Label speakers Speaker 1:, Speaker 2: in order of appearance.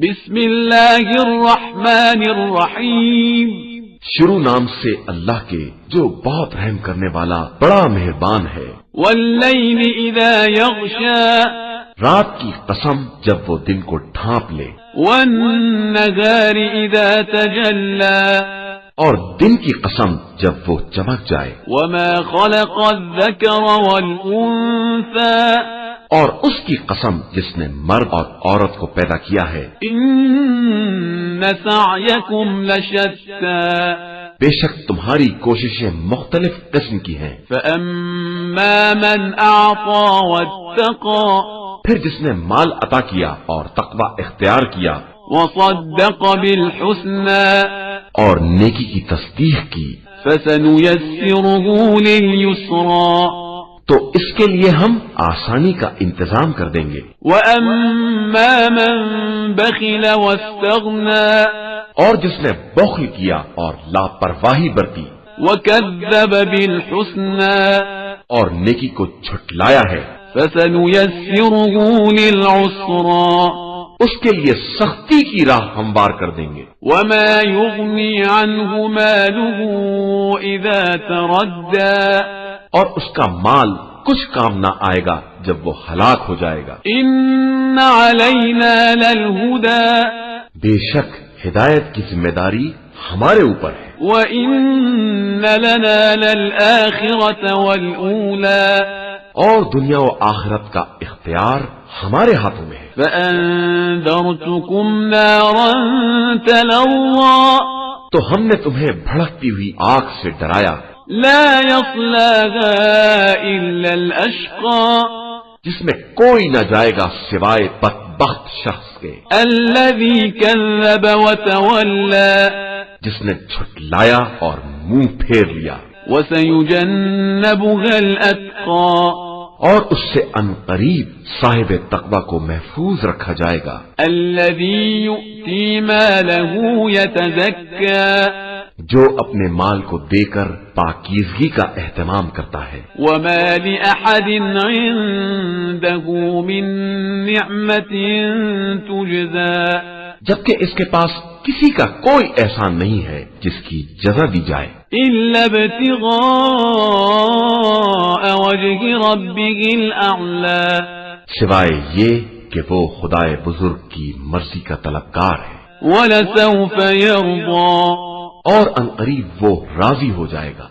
Speaker 1: بسم اللہ الرحمن الرحیم،
Speaker 2: شروع نام سے اللہ کے جو بہت رحم کرنے والا بڑا مہربان ہے۔
Speaker 1: واللیل اذا یغشا،
Speaker 2: رات کی قسم جب وہ دن کو ڈھانپ لے،
Speaker 1: والنہار اذا تجلی،
Speaker 2: اور دن کی قسم جب وہ چمک جائے،
Speaker 1: وما خلق الذکر والانثى،
Speaker 2: اور اس کی قسم جس نے مرد اور عورت کو پیدا کیا ہے۔
Speaker 1: ان سعیکم لشتی،
Speaker 2: بے شک تمہاری کوششیں مختلف قسم کی ہیں۔
Speaker 1: فاما من اعطى واتقى،
Speaker 2: پھر جس نے مال عطا کیا اور تقوی اختیار کیا،
Speaker 1: وصدق بالحسنى،
Speaker 2: اور نیکی کی تصدیق کی،
Speaker 1: فسنيسره لليسرى،
Speaker 2: تو اس کے لیے ہم آسانی کا انتظام کر دیں گے۔
Speaker 1: وَأَمَّا مَن بَخِلَ وَاسْتَغْنَى،
Speaker 2: اور جس نے بخل کیا اور لاپرواہی برتی،
Speaker 1: وَكَذَّبَ بِالْحُسْنَى،
Speaker 2: اور نیکی کو جھٹلایا ہے،
Speaker 1: فَسَنُيَسِّرُهُ لِلْعُسْرَى،
Speaker 2: اس کے لیے سختی کی راہ ہموار کر دیں گے۔
Speaker 1: وَمَا يُغْنِي عَنْهُ مَالُهُ إِذَا تَرَدَّى،
Speaker 2: اور اس کا مال کچھ کام نہ آئے گا جب وہ ہلاک ہو جائے گا۔
Speaker 1: إِنَّ عَلَيْنَا لَلْهُدَى،
Speaker 2: بے شک ہدایت کی ذمہ داری ہمارے اوپر ہے۔
Speaker 1: وَإِنَّ لَنَا لَلْآخِرَةَ وَالْأُولَى،
Speaker 2: اور دنیا و آخرت کا اختیار ہمارے ہاتھوں میں ہے۔
Speaker 1: فَأَنذَرْتُكُمْ نَارًا تَلَظَّى،
Speaker 2: تو ہم نے تمہیں بھڑکتی ہوئی آگ سے ڈرایا،
Speaker 1: لَا يَصْلَاهَا إِلَّا الْأَشْقَى،
Speaker 2: جس میں کوئی نہ جائے گا سوائے بدبخت شخص کے،
Speaker 1: الَّذِي كَذَّبَ وَتَوَلَّى،
Speaker 2: جس نے جھٹلایا اور منہ پھیر لیا۔
Speaker 1: وَسَيُجَنَّبُهَا الْأَتْقَى،
Speaker 2: اور اس سے عنقریب صاحب تقوی کو محفوظ رکھا جائے گا،
Speaker 1: الَّذِي يُؤْتِي مَالَهُ يَتَزَكَّى،
Speaker 2: جو اپنے مال کو دے کر پاکیزگی کا اہتمام کرتا ہے۔
Speaker 1: وَمَا لِأَحَدٍ عِندَهُ مِن نِّعْمَةٍ تُجْزَى،
Speaker 2: جبکہ اس کے پاس کسی کا کوئی احسان نہیں ہے جس کی جزا دی جائے،
Speaker 1: إِلَّا ابْتِغَاءَ وَجْهِ رَبِّهِ الْأَعْلَى،
Speaker 2: سوائے یہ کہ وہ خدائے بزرگ کی مرضی کا طلبگار ہے،
Speaker 1: وَلَسَوْفَ يَرْضَى،
Speaker 2: اور عنقریب وہ راضی ہو جائے گا۔